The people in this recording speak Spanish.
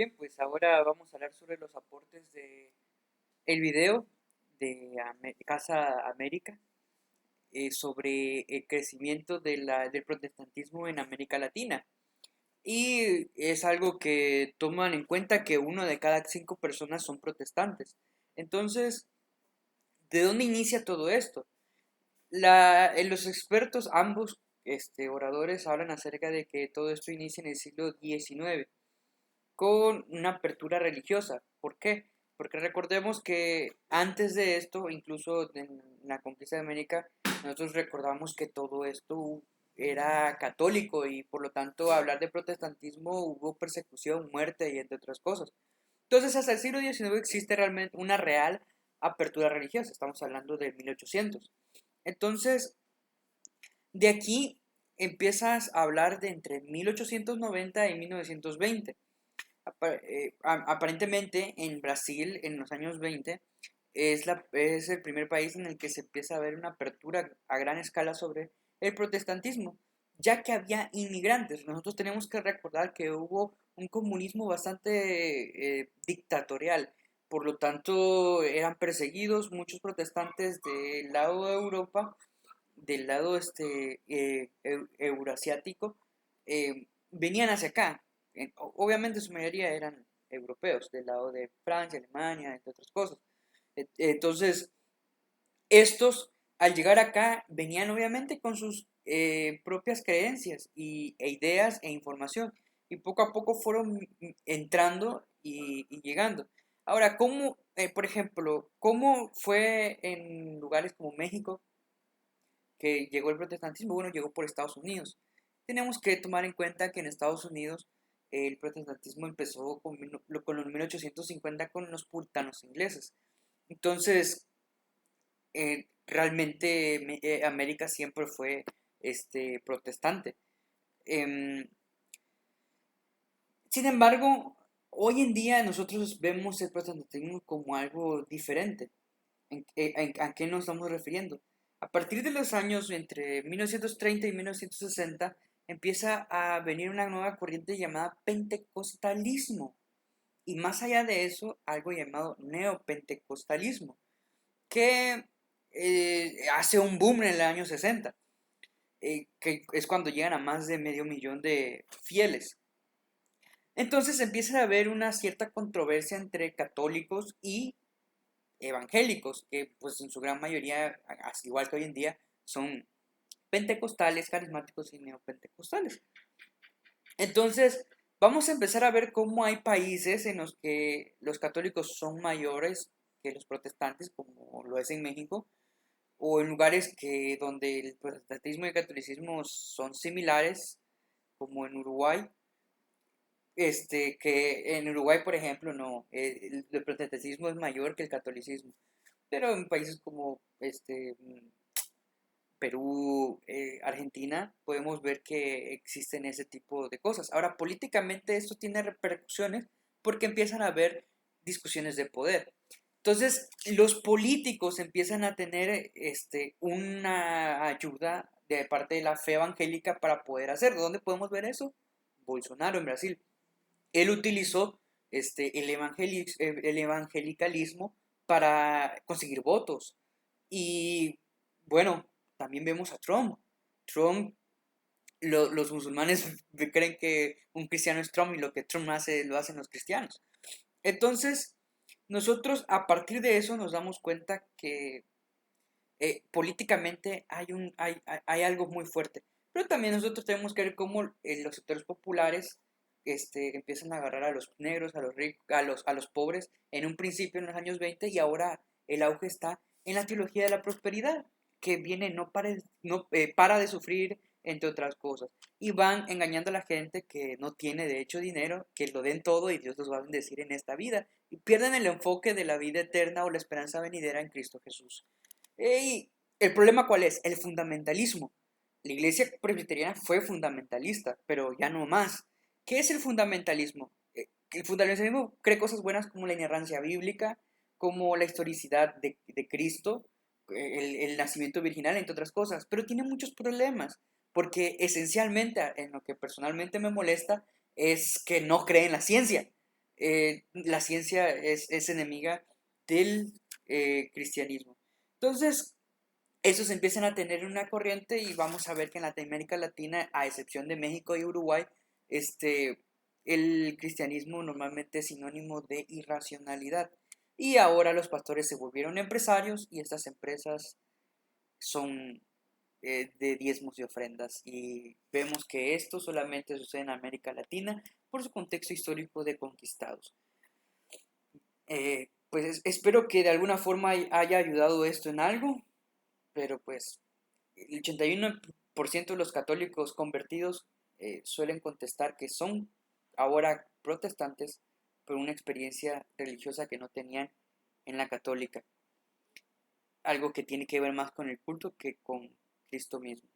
bien, pues ahora vamos a hablar sobre los aportes de el video de Casa América, sobre el crecimiento del protestantismo en América Latina. Y es algo que toman en cuenta que uno de cada 5 personas son protestantes. Entonces, ¿de dónde inicia todo esto? Los expertos, ambos oradores, hablan acerca de que todo esto inicia en el siglo XIX con una apertura religiosa. ¿Por qué? Porque recordemos que antes de esto, incluso en la conquista de América, nosotros recordamos que todo esto era católico y por lo tanto hablar de protestantismo hubo persecución, muerte y entre otras cosas. Entonces hasta el siglo XIX existe realmente una real apertura religiosa, estamos hablando de 1800. Entonces, de aquí empiezas a hablar de entre 1890 y 1920. Aparentemente en Brasil en los años 20 es el primer país en el que se empieza a ver una apertura a gran escala sobre el protestantismo, ya que había inmigrantes. Nosotros tenemos que recordar que hubo un comunismo bastante dictatorial, por lo tanto eran perseguidos muchos protestantes del lado de Europa, del lado eurasiático, venían hacia acá. Obviamente su mayoría eran europeos, del lado de Francia, Alemania, entre otras cosas. Entonces, estos, al llegar acá, venían obviamente con sus propias creencias e ideas e información. Y poco a poco fueron entrando y llegando. Ahora, por ejemplo, cómo fue en lugares como México que llegó el protestantismo? Bueno, llegó por Estados Unidos. Tenemos que tomar en cuenta que en Estados Unidos el protestantismo empezó con los 1850 con los puritanos ingleses. Entonces, realmente América siempre fue protestante. Em, Sin embargo, hoy en día nosotros vemos el protestantismo como algo diferente. ¿A qué nos estamos refiriendo? A partir de los años entre 1930 y 1960 empieza a venir una nueva corriente llamada pentecostalismo y más allá de eso algo llamado neopentecostalismo que hace un boom en el año 60, que es cuando llegan a más de medio millón de fieles. Entonces empieza a haber una cierta controversia entre católicos y evangélicos, que pues en su gran mayoría, igual que hoy en día, son pentecostales, carismáticos y neopentecostales. Entonces, vamos a empezar a ver cómo hay países en los que los católicos son mayores que los protestantes, como lo es en México, o en lugares donde el protestantismo y el catolicismo son similares, como en Uruguay, que en Uruguay, por ejemplo, no, el protestantismo es mayor que el catolicismo, pero en países como Perú, Argentina, podemos ver que existen ese tipo de cosas. Ahora, políticamente esto tiene repercusiones porque empiezan a haber discusiones de poder. Entonces, los políticos empiezan a tener una ayuda de parte de la fe evangélica para poder hacerlo. ¿Dónde podemos ver eso? Bolsonaro en Brasil. Él utilizó el evangelicalismo para conseguir votos. Y bueno, también vemos a Trump. Trump, los musulmanes creen que un cristiano es Trump y lo que Trump hace lo hacen los cristianos. Entonces, nosotros a partir de eso nos damos cuenta que políticamente hay algo muy fuerte. Pero también nosotros tenemos que ver cómo los sectores populares empiezan a agarrar a los negros, a los ricos, a los pobres en un principio en los años 20 y ahora el auge está en la teología de la prosperidad, que viene no para de sufrir, entre otras cosas. Y van engañando a la gente que no tiene de hecho dinero, que lo den todo y Dios los va a bendecir en esta vida. Y pierden el enfoque de la vida eterna o la esperanza venidera en Cristo Jesús. Y el problema cuál es, el fundamentalismo. La iglesia presbiteriana fue fundamentalista, pero ya no más. ¿Qué es el fundamentalismo? El fundamentalismo cree cosas buenas como la inerrancia bíblica, como la historicidad de Cristo, el nacimiento virginal, entre otras cosas, pero tiene muchos problemas, porque esencialmente, en lo que personalmente me molesta, es que no cree en la ciencia. la ciencia es enemiga del cristianismo. Entonces, esos empiezan a tener una corriente y vamos a ver que en América Latina, a excepción de México y Uruguay, el cristianismo normalmente es sinónimo de irracionalidad. Y ahora los pastores se volvieron empresarios y estas empresas son de diezmos y ofrendas. Y vemos que esto solamente sucede en América Latina por su contexto histórico de conquistados. Pues espero que de alguna forma haya ayudado esto en algo, pero pues el 81% de los católicos convertidos suelen contestar que son ahora protestantes por una experiencia religiosa que no tenían en la católica. Algo que tiene que ver más con el culto que con Cristo mismo.